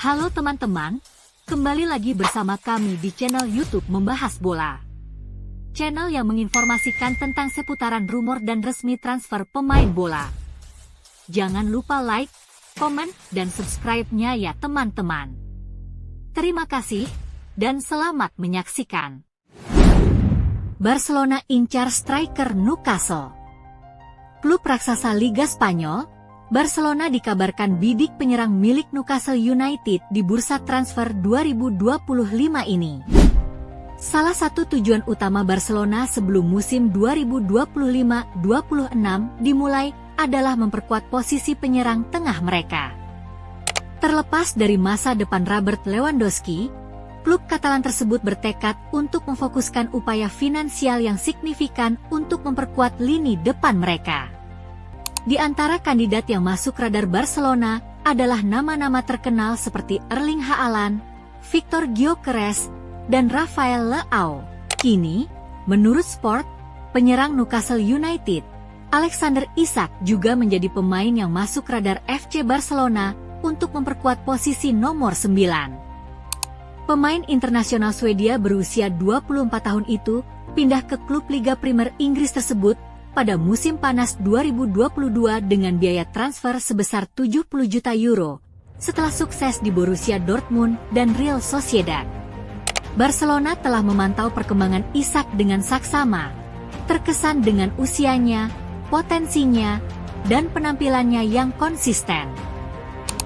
Halo teman-teman, kembali lagi bersama kami di channel YouTube Membahas Bola. Channel yang menginformasikan tentang seputaran rumor dan resmi transfer pemain bola. Jangan lupa like, komen, dan subscribe-nya ya teman-teman. Terima kasih, dan selamat menyaksikan. Barcelona incar striker Newcastle. Klub raksasa Liga Spanyol, Barcelona dikabarkan bidik penyerang milik Newcastle United di bursa transfer 2025 ini. Salah satu tujuan utama Barcelona sebelum musim 2025-26 dimulai adalah memperkuat posisi penyerang tengah mereka. Terlepas dari masa depan Robert Lewandowski, klub Katalan tersebut bertekad untuk memfokuskan upaya finansial yang signifikan untuk memperkuat lini depan mereka. Di antara kandidat yang masuk radar Barcelona adalah nama-nama terkenal seperti Erling Haaland, Victor Gyökeres, dan Rafael Leao. Kini, menurut Sport, penyerang Newcastle United, Alexander Isak juga menjadi pemain yang masuk radar FC Barcelona untuk memperkuat posisi nomor 9. Pemain internasional Swedia berusia 24 tahun itu pindah ke klub Liga Primer Inggris tersebut pada musim panas 2022 dengan biaya transfer sebesar 70 juta euro, setelah sukses di Borussia Dortmund dan Real Sociedad. Barcelona telah memantau perkembangan Isak dengan saksama, terkesan dengan usianya, potensinya, dan penampilannya yang konsisten.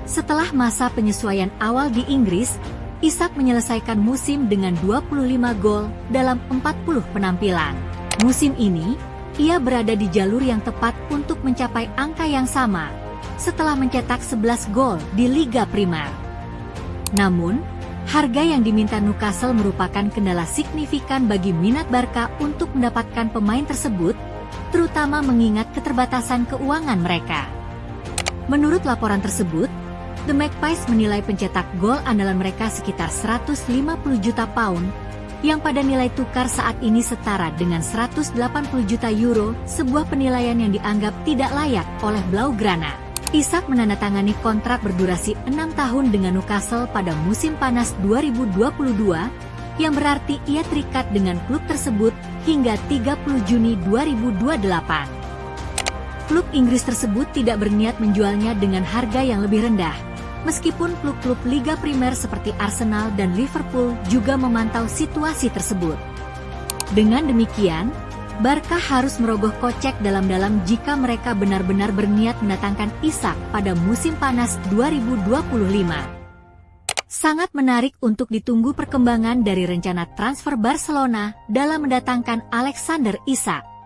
Setelah masa penyesuaian awal di Inggris, Isak menyelesaikan musim dengan 25 gol dalam 40 penampilan. Musim ini, ia berada di jalur yang tepat untuk mencapai angka yang sama, setelah mencetak 11 gol di Liga Primer. Namun, harga yang diminta Newcastle merupakan kendala signifikan bagi minat Barca untuk mendapatkan pemain tersebut, terutama mengingat keterbatasan keuangan mereka. Menurut laporan tersebut, The Magpies menilai pencetak gol andalan mereka sekitar 150 juta pound, yang pada nilai tukar saat ini setara dengan 180 juta euro, sebuah penilaian yang dianggap tidak layak oleh Blaugrana. Isak menandatangani kontrak berdurasi 6 tahun dengan Newcastle pada musim panas 2022, yang berarti ia terikat dengan klub tersebut hingga 30 Juni 2028. Klub Inggris tersebut tidak berniat menjualnya dengan harga yang lebih rendah, meskipun klub-klub Liga Primer seperti Arsenal dan Liverpool juga memantau situasi tersebut. Dengan demikian, Barca harus merogoh kocek dalam-dalam jika mereka benar-benar berniat mendatangkan Isak pada musim panas 2025. Sangat menarik untuk ditunggu perkembangan dari rencana transfer Barcelona dalam mendatangkan Alexander Isak.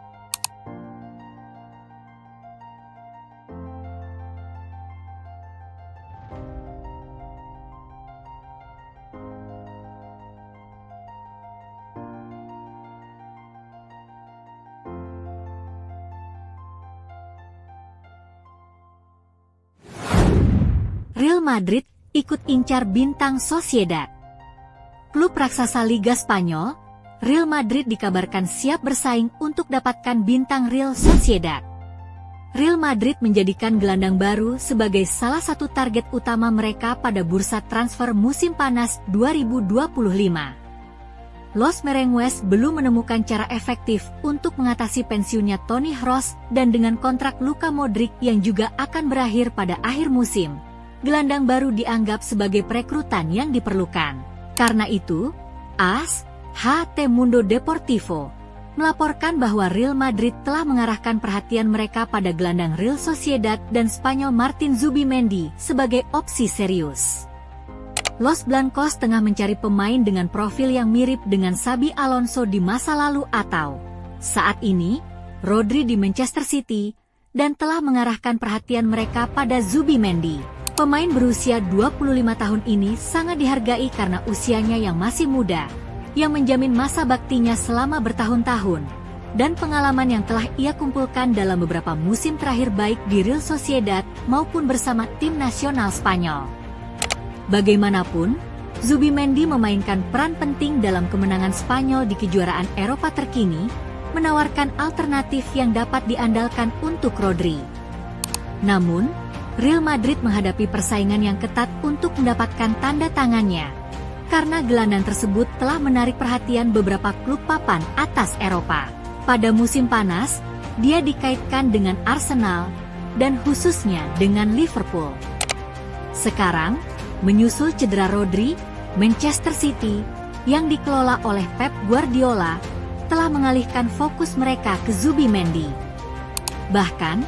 Real Madrid ikut incar bintang Sociedad. Klub raksasa Liga Spanyol, Real Madrid dikabarkan siap bersaing untuk dapatkan bintang Real Sociedad. Real Madrid menjadikan gelandang baru sebagai salah satu target utama mereka pada bursa transfer musim panas 2025. Los Merengues belum menemukan cara efektif untuk mengatasi pensiunnya Toni Kroos dan dengan kontrak Luka Modric yang juga akan berakhir pada akhir musim, gelandang baru dianggap sebagai perekrutan yang diperlukan. Karena itu, AS, HT Mundo Deportivo, melaporkan bahwa Real Madrid telah mengarahkan perhatian mereka pada gelandang Real Sociedad dan Spanyol Martin Zubimendi sebagai opsi serius. Los Blancos tengah mencari pemain dengan profil yang mirip dengan Xabi Alonso di masa lalu atau, saat ini, Rodri di Manchester City, dan telah mengarahkan perhatian mereka pada Zubimendi. Pemain berusia 25 tahun ini sangat dihargai karena usianya yang masih muda, yang menjamin masa baktinya selama bertahun-tahun, dan pengalaman yang telah ia kumpulkan dalam beberapa musim terakhir baik di Real Sociedad maupun bersama tim nasional Spanyol. Bagaimanapun, Zubimendi memainkan peran penting dalam kemenangan Spanyol di kejuaraan Eropa terkini, menawarkan alternatif yang dapat diandalkan untuk Rodri. Namun, Real Madrid menghadapi persaingan yang ketat untuk mendapatkan tanda tangannya. Karena gelandang tersebut telah menarik perhatian beberapa klub papan atas Eropa. Pada musim panas, dia dikaitkan dengan Arsenal, dan khususnya dengan Liverpool. Sekarang, menyusul cedera Rodri, Manchester City, yang dikelola oleh Pep Guardiola, telah mengalihkan fokus mereka ke Zubimendi. Bahkan,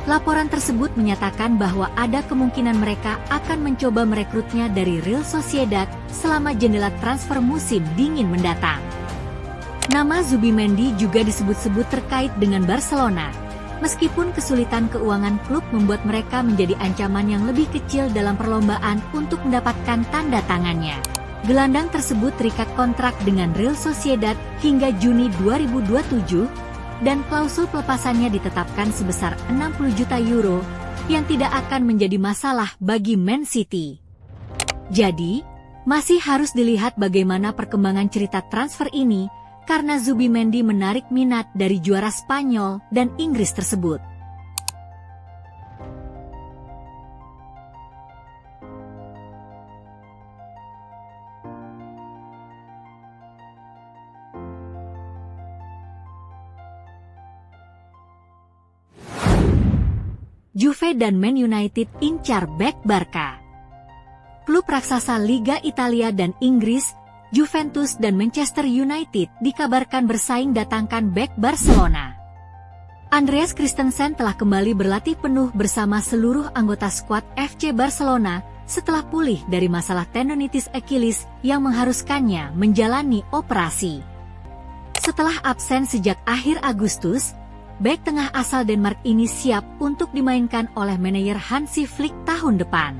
laporan tersebut menyatakan bahwa ada kemungkinan mereka akan mencoba merekrutnya dari Real Sociedad selama jendela transfer musim dingin mendatang. Nama Zubimendi juga disebut-sebut terkait dengan Barcelona, meskipun kesulitan keuangan klub membuat mereka menjadi ancaman yang lebih kecil dalam perlombaan untuk mendapatkan tanda tangannya. Gelandang tersebut terikat kontrak dengan Real Sociedad hingga Juni 2027, dan klausul pelepasannya ditetapkan sebesar 60 juta euro, yang tidak akan menjadi masalah bagi Man City. Jadi, masih harus dilihat bagaimana perkembangan cerita transfer ini, karena Zubimendi menarik minat dari juara Spanyol dan Inggris tersebut. Juve dan Man United incar bek Barca. Klub raksasa Liga Italia dan Inggris, Juventus dan Manchester United dikabarkan bersaing datangkan bek Barcelona. Andreas Christensen telah kembali berlatih penuh bersama seluruh anggota skuad FC Barcelona setelah pulih dari masalah tendonitis Achilles yang mengharuskannya menjalani operasi. Setelah absen sejak akhir Agustus, bek tengah asal Denmark ini siap untuk dimainkan oleh manajer Hansi Flick tahun depan.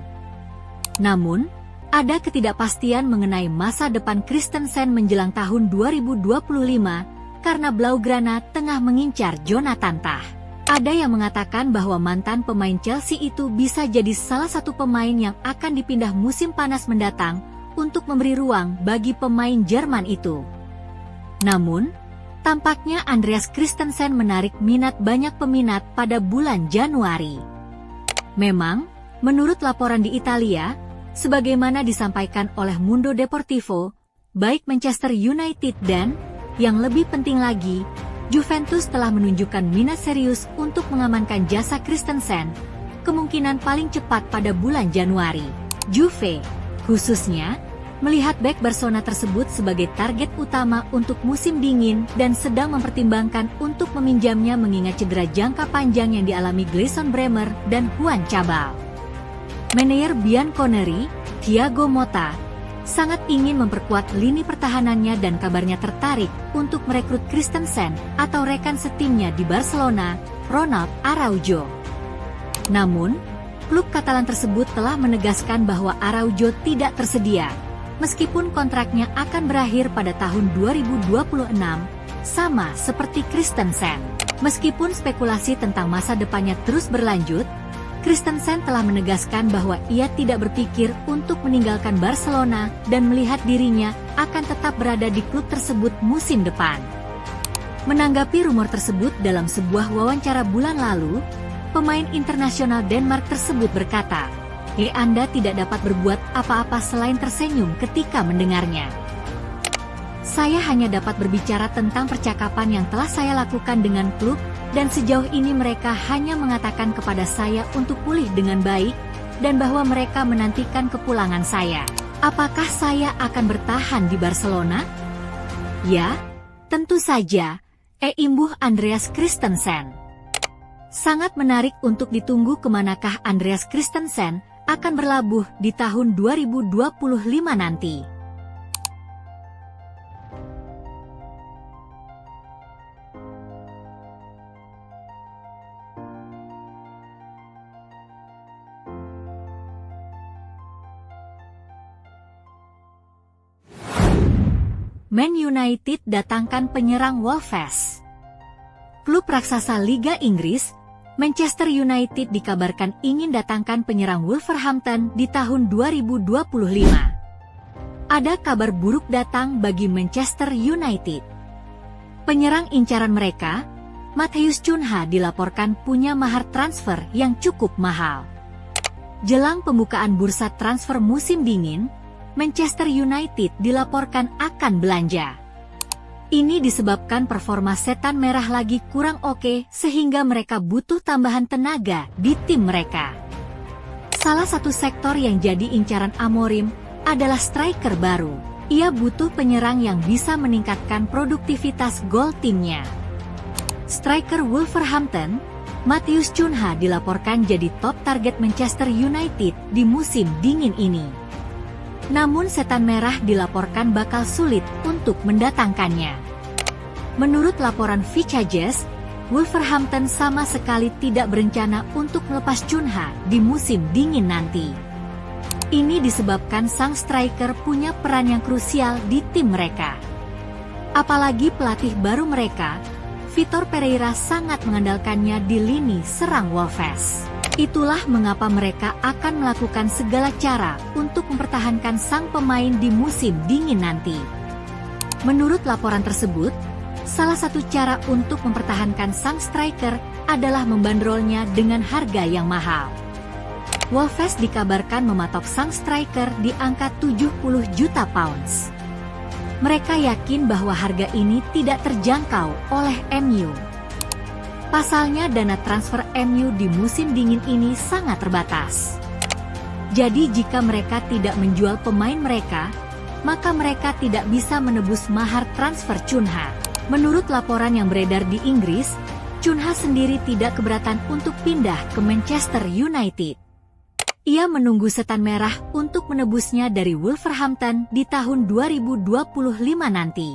Namun, ada ketidakpastian mengenai masa depan Christensen menjelang tahun 2025 karena Blaugrana tengah mengincar Jonathan Tah. Ada yang mengatakan bahwa mantan pemain Chelsea itu bisa jadi salah satu pemain yang akan dipindah musim panas mendatang untuk memberi ruang bagi pemain Jerman itu. Namun, tampaknya Andreas Christensen menarik minat banyak peminat pada bulan Januari. Memang, menurut laporan di Italia, sebagaimana disampaikan oleh Mundo Deportivo, baik Manchester United dan, yang lebih penting lagi, Juventus telah menunjukkan minat serius untuk mengamankan jasa Christensen, kemungkinan paling cepat pada bulan Januari. Juve, khususnya, melihat bek Barcelona tersebut sebagai target utama untuk musim dingin dan sedang mempertimbangkan untuk meminjamnya mengingat cedera jangka panjang yang dialami Gleison Bremer dan Juan Cabal. Manajer Bianconeri, Thiago Motta, sangat ingin memperkuat lini pertahanannya dan kabarnya tertarik untuk merekrut Christensen atau rekan setimnya di Barcelona, Ronald Araujo. Namun, klub Katalan tersebut telah menegaskan bahwa Araujo tidak tersedia, meskipun kontraknya akan berakhir pada tahun 2026, sama seperti Christensen. Meskipun spekulasi tentang masa depannya terus berlanjut, Christensen telah menegaskan bahwa ia tidak berpikir untuk meninggalkan Barcelona dan melihat dirinya akan tetap berada di klub tersebut musim depan. Menanggapi rumor tersebut dalam sebuah wawancara bulan lalu, pemain internasional Denmark tersebut berkata, Anda tidak dapat berbuat apa-apa selain tersenyum ketika mendengarnya. Saya hanya dapat berbicara tentang percakapan yang telah saya lakukan dengan klub, dan sejauh ini mereka hanya mengatakan kepada saya untuk pulih dengan baik, dan bahwa mereka menantikan kepulangan saya. Apakah saya akan bertahan di Barcelona? Ya, tentu saja, imbuh Andreas Christensen. Sangat menarik untuk ditunggu kemanakah Andreas Christensen akan berlabuh di tahun 2025 nanti. Man United datangkan penyerang Wolves. Klub raksasa Liga Inggris, Manchester United dikabarkan ingin datangkan penyerang Wolverhampton di tahun 2025. Ada kabar buruk datang bagi Manchester United. Penyerang incaran mereka, Matheus Cunha dilaporkan punya mahar transfer yang cukup mahal. Jelang pembukaan bursa transfer musim dingin, Manchester United dilaporkan akan belanja. Ini disebabkan performa Setan Merah lagi kurang oke sehingga mereka butuh tambahan tenaga di tim mereka. Salah satu sektor yang jadi incaran Amorim adalah striker baru. Ia butuh penyerang yang bisa meningkatkan produktivitas gol timnya. Striker Wolverhampton, Matheus Cunha dilaporkan jadi top target Manchester United di musim dingin ini. Namun Setan Merah dilaporkan bakal sulit untuk mendatangkannya. Menurut laporan Vicages, Wolverhampton sama sekali tidak berencana untuk melepas Cunha di musim dingin nanti. Ini disebabkan sang striker punya peran yang krusial di tim mereka. Apalagi pelatih baru mereka, Vitor Pereira, sangat mengandalkannya di lini serang Wolves. Itulah mengapa mereka akan melakukan segala cara untuk mempertahankan sang pemain di musim dingin nanti. Menurut laporan tersebut, salah satu cara untuk mempertahankan sang striker adalah membandrolnya dengan harga yang mahal. Wolves dikabarkan mematok sang striker di angka 70 juta pounds. Mereka yakin bahwa harga ini tidak terjangkau oleh MU. Pasalnya dana transfer MU di musim dingin ini sangat terbatas. Jadi jika mereka tidak menjual pemain mereka, maka mereka tidak bisa menebus mahar transfer Cunha. Menurut laporan yang beredar di Inggris, Cunha sendiri tidak keberatan untuk pindah ke Manchester United. Ia menunggu Setan Merah untuk menebusnya dari Wolverhampton di tahun 2025 nanti.